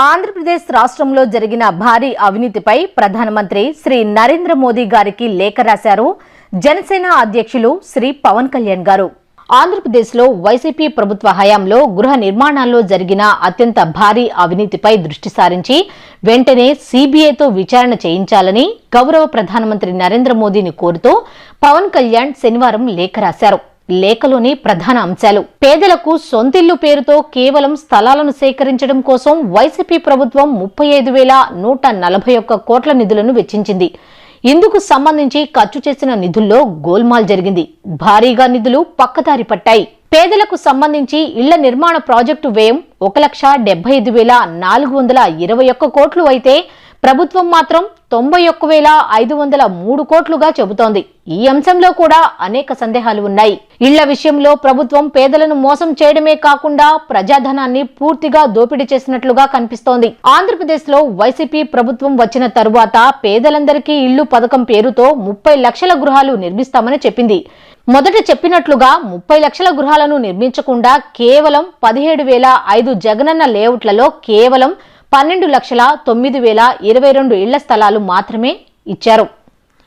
ఆంధ్రప్రదేశ్ రాష్ట్రంలో జరిగిన భారీ అవినీతిపై ప్రధానమంత్రి శ్రీ నరేంద్ర మోదీ గారికి లేఖ రాశారు జనసేన అధ్యక్షులు శ్రీ పవన్ కళ్యాణ్ గారు. ఆంధ్రప్రదేశ్లో వైసీపీ ప్రభుత్వ హయాంలో గృహ నిర్మాణాల్లో జరిగిన అత్యంత భారీ అవినీతిపై దృష్టి సారించి వెంటనే సీబీఐతో విచారణ చేయించాలని గౌరవ ప్రధానమంత్రి నరేంద్ర మోదీని కోరుతూ పవన్ కళ్యాణ్ శనివారం లేఖ రాశారు. లేఖలోని ప్రధాన అంశాలు: పేదలకు సొంతిల్లు పేరుతో కేవలం స్థలాలను సేకరించడం కోసం వైసీపీ ప్రభుత్వం 35,141 కోట్ల నిధులను వెచ్చించింది. ఇందుకు సంబంధించి ఖర్చు చేసిన నిధుల్లో గోల్మాల్ జరిగింది. భారీగా నిధులు పక్కదారి పట్టాయి. పేదలకు సంబంధించి ఇళ్ల నిర్మాణ ప్రాజెక్టు వ్యయం 1,70,421 కోట్లు అయితే ప్రభుత్వం మాత్రం 91,503 కోట్లుగా చెబుతోంది. ఈ అంశంలో కూడా అనేక సందేహాలు ఉన్నాయి. ఇళ్ల విషయంలో ప్రభుత్వం పేదలను మోసం చేయడమే కాకుండా ప్రజాధనాన్ని పూర్తిగా దోపిడీ చేసినట్లుగా కనిపిస్తోంది. ఆంధ్రప్రదేశ్లో వైసీపీ ప్రభుత్వం వచ్చిన తరువాత పేదలందరికీ ఇళ్లు పథకం పేరుతో 30 లక్షల గృహాలు నిర్మిస్తామని చెప్పింది. మొదట చెప్పినట్లుగా 30 లక్షల గృహాలను నిర్మించకుండా కేవలం 17,005 జగనన్న లేఅవుట్లలో కేవలం 12,09,022 ఇళ్ల స్థలాలు మాత్రమే ఇచ్చారు.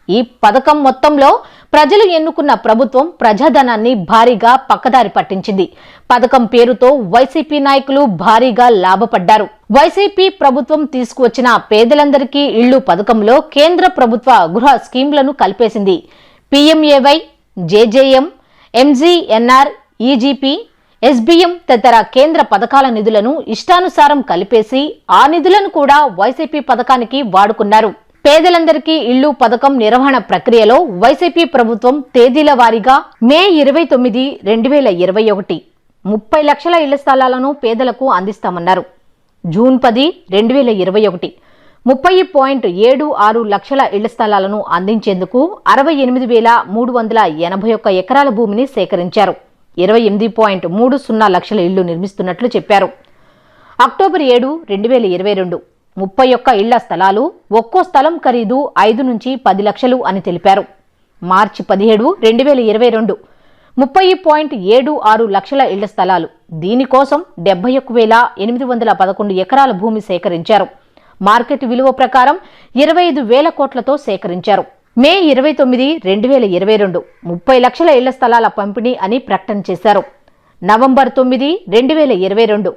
ఈ పథకం మొత్తంలో ప్రజలు ఎన్నుకున్న ప్రభుత్వం ప్రజాధనాన్ని భారీగా పక్కదారి పట్టించింది. పథకం పేరుతో వైసీపీ నాయకులు భారీగా లాభపడ్డారు. వైసీపీ ప్రభుత్వం తీసుకువచ్చిన పేదలందరికీ ఇళ్లు పథకంలో కేంద్ర ప్రభుత్వ గృహ స్కీంలను కలిపేసింది. PMAY, JJM, MGNREGP, SBM తదితర కేంద్ర పథకాల నిధులను ఇష్టానుసారం కలిపేసి ఆ నిధులను కూడా వైసీపీ పథకానికి వాడుకున్నారు. పేదలందరికీ ఇళ్లు పథకం నిర్వహణ ప్రక్రియలో వైసీపీ ప్రభుత్వం తేదీల వారీగా మే 29, 2021 30 లక్షల ఇళ్ల స్థలాలను పేదలకు అందిస్తామన్నారు. జూన్ 10, 2021 30.76 లక్షల ఇళ్ల స్థలాలను అందించేందుకు 68,381 ఎకరాల భూమిని సేకరించారు. 28.30 లక్షల ఇళ్లు నిర్మిస్తున్నట్లు చెప్పారు. అక్టోబర్ 7, 2022 31 ఇళ్ల స్థలాలు, ఒక్కో స్థలం ఖరీదు 5 నుంచి 10 లక్షలు అని తెలిపారు. మార్చి 17, 2022 30.76 లక్షల ఇళ్ల స్థలాలు. దీనికోసం 71,811 ఎకరాల భూమి సేకరించారు. మార్కెట్ విలువ ప్రకారం 25,000 కోట్లతో సేకరించారు. మే 29, 2022 30 లక్షల ఇళ్ల స్థలాల పంపిణీ అని ప్రకటన చేశారు. నవంబర్ 9, 2022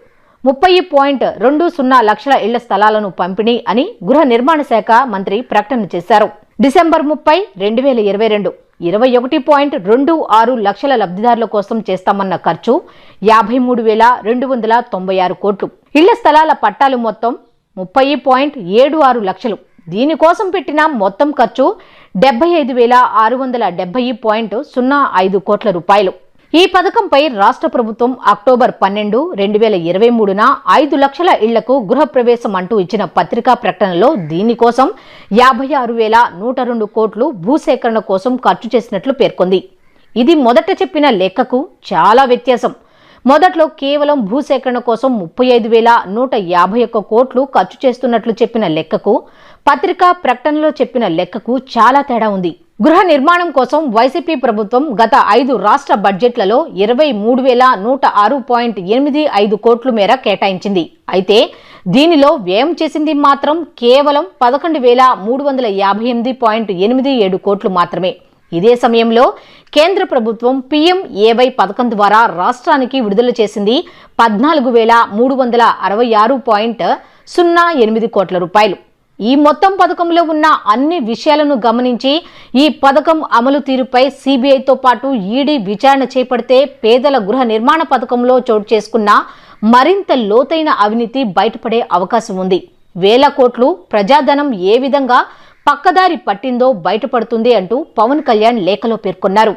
30.20 లక్షల ఇళ్ల స్థలాలను పంపిణీ అని గృహ నిర్మాణ శాఖ మంత్రి ప్రకటన చేశారు. డిసెంబర్ 30, 2022 21.26 లక్షల లబ్ధిదారుల కోసం చేస్తామన్న ఖర్చు 53,296 కోట్లు. ఇళ్ల స్థలాల పట్టాలు మొత్తం 30.76 లక్షలు. దీనికోసం పెట్టిన మొత్తం ఖర్చు 75,670.05 కోట్ల రూపాయలు. ఈ పథకంపై రాష్ట్ర ప్రభుత్వం అక్టోబర్ 12, 2023న 5 లక్షల ఇళ్లకు గృహప్రవేశం అంటూ ఇచ్చిన పత్రికా ప్రకటనలో దీనికోసం 56,102 కోట్లు భూసేకరణ కోసం ఖర్చు చేసినట్లు పేర్కొంది. ఇది మొదట చెప్పిన లెక్కకు చాలా వ్యత్యాసం. మొదట్లో కేవలం భూసేకరణ కోసం 35,151 కోట్లు ఖర్చు చేస్తున్నట్లు చెప్పిన లెక్కకు, పత్రికా ప్రకటనలో చెప్పిన లెక్కకు చాలా తేడా ఉంది. గృహ నిర్మాణం కోసం వైసీపీ ప్రభుత్వం గత 5 రాష్ట్ర బడ్జెట్లలో 23,106.85 కోట్ల మేర కేటాయించింది. అయితే దీనిలో వ్యయం చేసింది మాత్రం కేవలం 11,358.87 కోట్లు మాత్రమే. ఇదే సమయంలో కేంద్ర ప్రభుత్వం పీఎంఏవై పథకం ద్వారా రాష్ట్రానికి విడుదల చేసింది 14,366.08 కోట్ల రూపాయలు. ఈ మొత్తం పథకంలో ఉన్న అన్ని విషయాలను గమనించి ఈ పథకం అమలు తీరుపై సీబీఐతో పాటు ఈడీ విచారణ చేపడితే పేదల గృహ నిర్మాణ పథకంలో చోటు చేసుకున్న మరింత లోతైన అవినీతి బయటపడే అవకాశం ఉంది. వేల కోట్లు ప్రజాధనం ఏ విధంగా పక్కదారి పట్టిందో బయటపడుతుంది అంటూ పవన్ కళ్యాణ్ లేఖలో పేర్కొన్నారు.